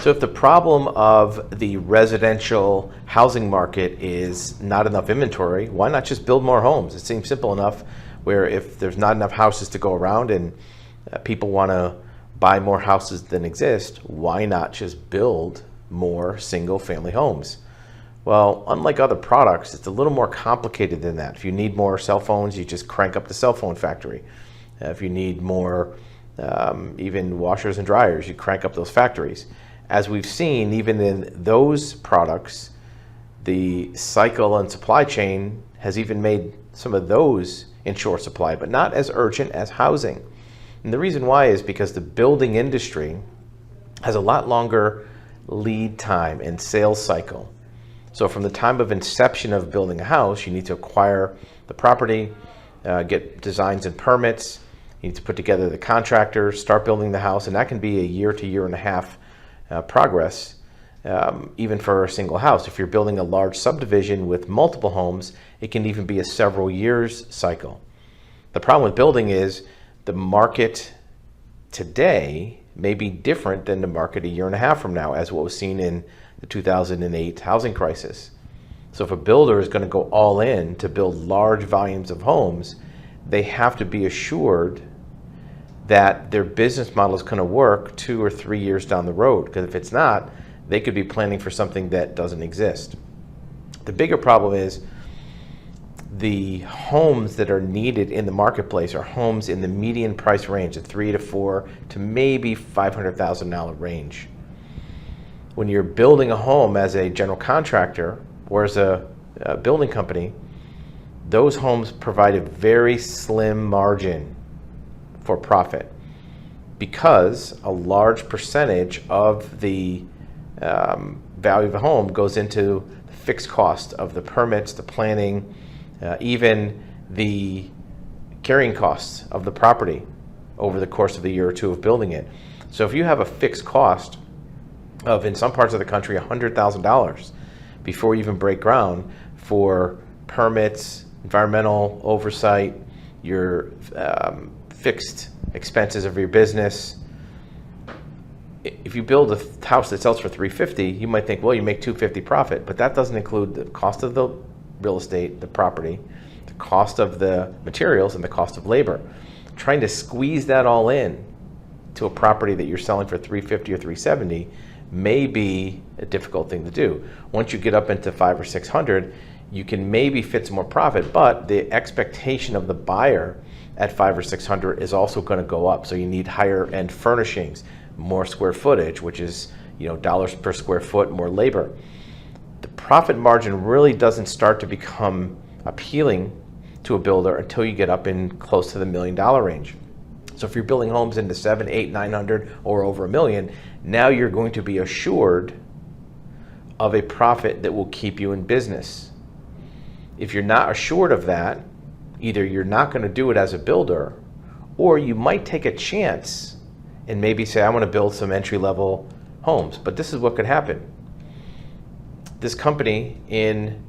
So if the problem of the residential housing market is not enough inventory, why not just build more homes? It seems simple enough where if there's not enough houses to go around and people want to buy more houses than exist, why not just build more single family homes? Well, unlike other products, it's a little more complicated than that. If you need more cell phones, you just crank up the cell phone factory. If you need more even washers and dryers, you crank up those factories. As we've seen, even in those products, the cycle and supply chain has even made some of those in short supply, but not as urgent as housing. And the reason why is because the building industry has a lot longer lead time and sales cycle. So from the time of inception of building a house, you need to acquire the property, get designs and permits, you need to put together the contractors, start building the house, and that can be a year to year and a half progress, even for a single house. If you're building a large subdivision with multiple homes, it can even be a several years cycle. The problem with building is the market today may be different than the market a year and a half from now, as what was seen in the 2008 housing crisis. So if a builder is going to go all in to build large volumes of homes, they have to be assured that their business model is going to work 2 or 3 years down the road, because if it's not, they could be planning for something that doesn't exist. The bigger problem is the homes that are needed in the marketplace are homes in the median price range, the $3 to $4 to maybe $500,000 range. When you're building a home as a general contractor or as a building company, those homes provide a very slim margin for profit, because a large percentage of the value of a home goes into the fixed cost of the permits, the planning, even the carrying costs of the property over the course of a year or two of building it. So if you have a fixed cost of, in some parts of the country, $100,000 before you even break ground for permits, environmental oversight, your fixed expenses of your business. If you build a house that sells for $350,000, you might think, well, you make $250,000 profit, but that doesn't include the cost of the real estate, the property, the cost of the materials, and the cost of labor. Trying to squeeze that all in to a property that you're selling for $350,000 or $370,000 may be a difficult thing to do. Once you get up into $500,000 or $600,000, you can maybe fit some more profit, but the expectation of the buyer at $500,000 or $600,000 is also going to go up. So you need higher end furnishings, more square footage, which is dollars per square foot, more labor. The profit margin really doesn't start to become appealing to a builder until you get up in close to the $1 million range. So if you're building homes into 7, 8, 900 or over $1 million, now you're going to be assured of a profit that will keep you in business. If you're not assured of that, either you're not going to do it as a builder, or you might take a chance and maybe say, I want to build some entry-level homes. But this is what could happen. This company in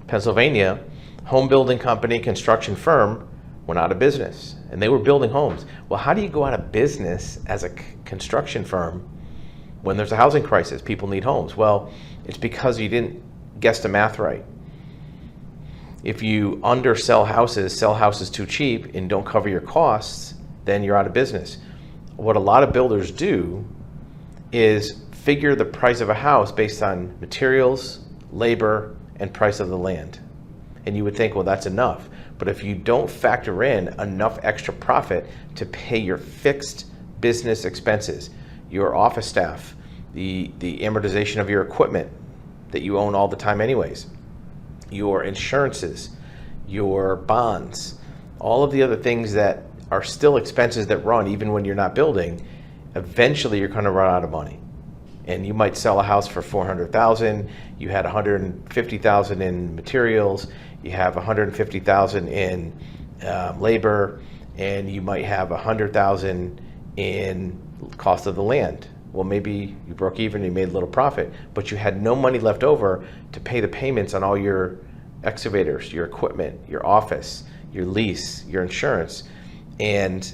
Pennsylvania, home building company, construction firm, went out of business, and they were building homes. Well, how do you go out of business as a construction firm when there's a housing crisis? People need homes. Well, it's because you didn't guess the math right. If you undersell houses, sell houses too cheap, and don't cover your costs, then you're out of business. What a lot of builders do is figure the price of a house based on materials, labor, and price of the land. And you would think, well, that's enough. But if you don't factor in enough extra profit to pay your fixed business expenses, your office staff, the amortization of your equipment that you own all the time anyways, your insurances, your bonds, all of the other things that are still expenses that run even when you're not building, eventually you're going to run out of money. And you might sell a house for $400,000, you had $150,000 in materials, you have $150,000 in labor, and you might have $100,000 in cost of the land. Well, maybe you broke even, you made a little profit, but you had no money left over to pay the payments on all your excavators, your equipment, your office, your lease, your insurance. And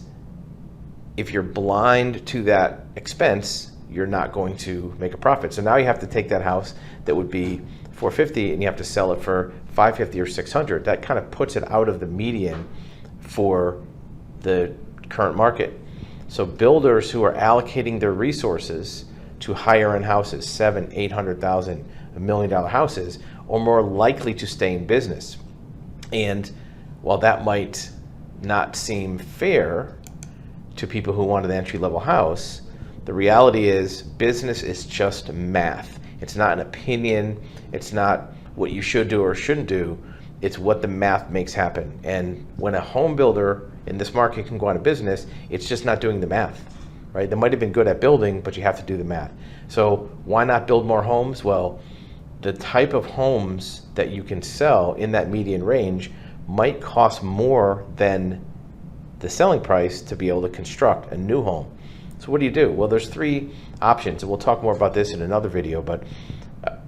if you're blind to that expense, you're not going to make a profit. So now you have to take that house that would be $450 and you have to sell it for $550 or $600. That kind of puts it out of the median for the current market. So builders who are allocating their resources to higher end houses, $700,000, $800,000, $1 million houses, are more likely to stay in business. And while that might not seem fair to people who want an entry-level house, the reality is business is just math. It's not an opinion. It's not what you should do or shouldn't do. It's what the math makes happen. And when a home builder in this market can go out of business, it's just not doing the math, right? They might have been good at building, but you have to do the math. So why not build more homes? Well, the type of homes that you can sell in that median range might cost more than the selling price to be able to construct a new home. So what do? Well, there's three options, and we'll talk more about this in another video, but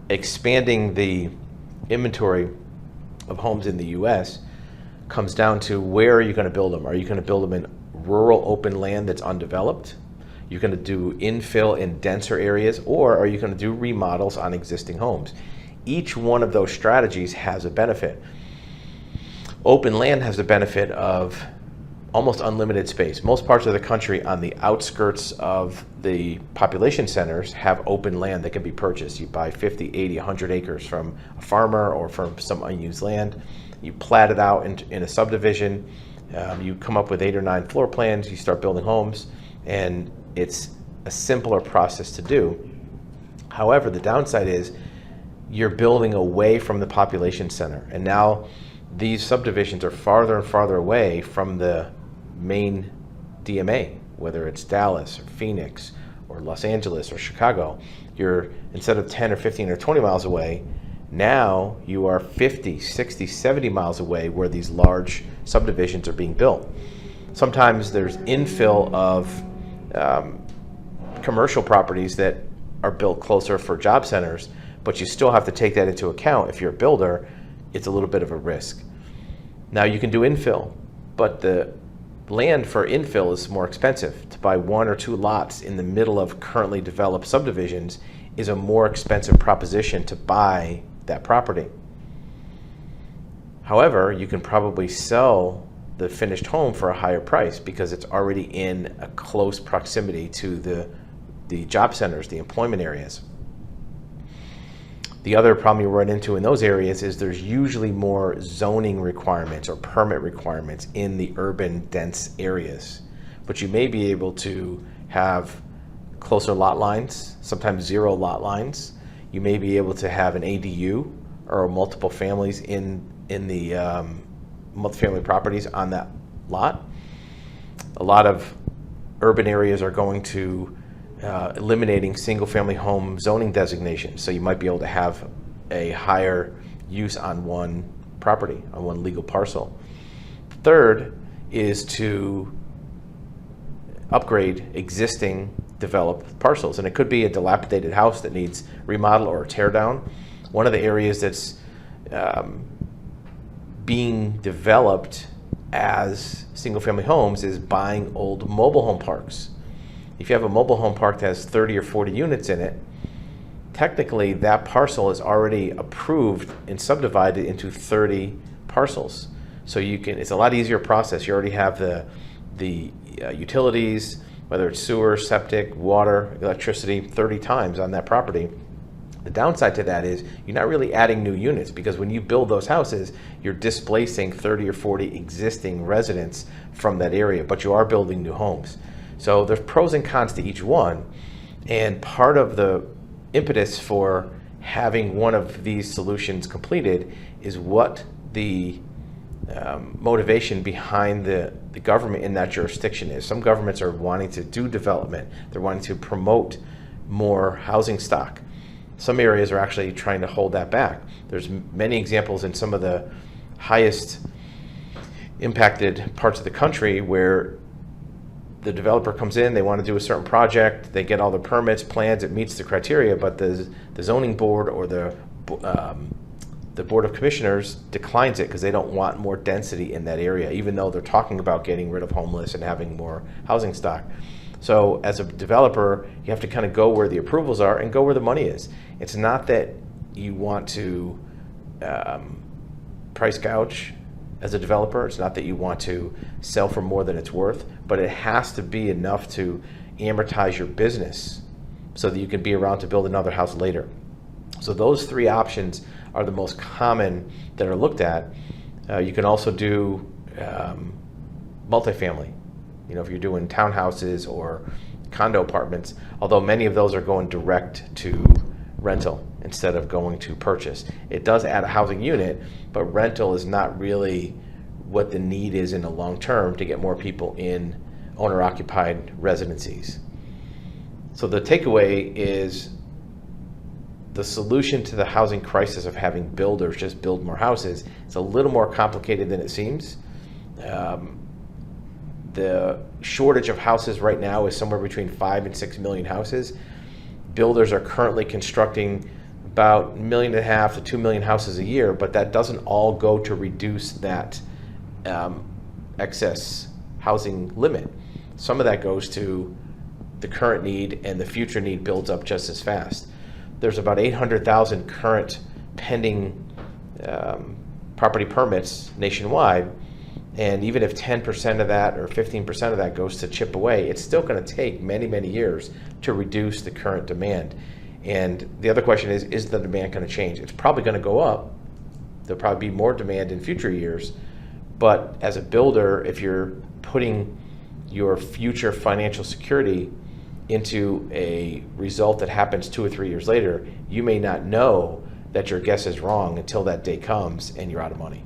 expanding the inventory of homes in the US comes down to where are you going to build them? Are you going to build them in rural open land that's undeveloped? You're going to do infill in denser areas, or are you going to do remodels on existing homes? Each one of those strategies has a benefit. Open land has the benefit of almost unlimited space. Most parts of the country on the outskirts of the population centers have open land that can be purchased. You buy 50, 80, 100 acres from a farmer or from some unused land. You plat it out in a subdivision. You come up with 8 or 9 floor plans. You start building homes, and it's a simpler process to do. However, the downside is you're building away from the population center, and now these subdivisions are farther and farther away from the main DMA, whether it's Dallas or Phoenix or Los Angeles or Chicago. You're, instead of 10 or 15 or 20 miles away, now you are 50, 60, 70 miles away where these large subdivisions are being built. Sometimes there's infill of commercial properties that are built closer for job centers, but you still have to take that into account. If you're a builder, it's a little bit of a risk. Now you can do infill, but the land for infill is more expensive. To buy 1 or 2 lots in the middle of currently developed subdivisions is a more expensive proposition to buy that property. However, you can probably sell the finished home for a higher price because it's already in a close proximity to the job centers, the employment areas. The other problem you run into in those areas is there's usually more zoning requirements or permit requirements in the urban dense areas. But you may be able to have closer lot lines, sometimes 0 lot lines. You may be able to have an ADU or multiple families in the multifamily properties on that lot. A lot of urban areas are going to eliminating single-family home zoning designations. So you might be able to have a higher use on one property, on one legal parcel. Third is to upgrade existing developed parcels. And it could be a dilapidated house that needs remodel or tear down. One of the areas that's being developed as single-family homes is buying old mobile home parks. If you have a mobile home park that has 30 or 40 units in it, technically that parcel is already approved and subdivided into 30 parcels. So you can, it's a lot easier process. You already have the utilities, whether it's sewer, septic, water, electricity, 30 times on that property. The downside to that is you're not really adding new units, because when you build those houses, you're displacing 30 or 40 existing residents from that area, but you are building new homes. So there's pros and cons to each one, and part of the impetus for having one of these solutions completed is what the motivation behind the government in that jurisdiction is. Some governments are wanting to do development. They're wanting to promote more housing stock. Some areas are actually trying to hold that back. There's many examples in some of the highest impacted parts of the country where the developer comes in, they want to do a certain project, they get all the permits, plans, it meets the criteria, but the zoning board or the the Board of Commissioners declines it because they don't want more density in that area, even though they're talking about getting rid of homeless and having more housing stock. So as a developer, you have to kind of go where the approvals are and go where the money is. It's not that you want to price gouge as a developer. It's not that you want to sell for more than it's worth, but it has to be enough to amortize your business so that you can be around to build another house later. So those three options are the most common that are looked at. You can also do multifamily. You know, if you're doing townhouses or condo apartments, although many of those are going direct to rental instead of going to purchase. It does add a housing unit, but rental is not really what the need is in the long term to get more people in owner-occupied residencies. So the takeaway is the solution to the housing crisis of having builders just build more houses is a little more complicated than it seems. The shortage of houses right now is somewhere between 5 and 6 million houses. Builders are currently constructing about 1.5 million to 2 million houses a year, but that doesn't all go to reduce that excess housing limit. Some of that goes to the current need, and the future need builds up just as fast. There's about 800,000 current pending property permits nationwide, and even if 10% of that or 15% of that goes to chip away, it's still going to take many, many years to reduce the current demand. And the other question is the demand going to change? It's probably going to go up. There'll probably be more demand in future years, but as a builder, if you're putting your future financial security into a result that happens 2 or 3 years later, you may not know that your guess is wrong until that day comes and you're out of money.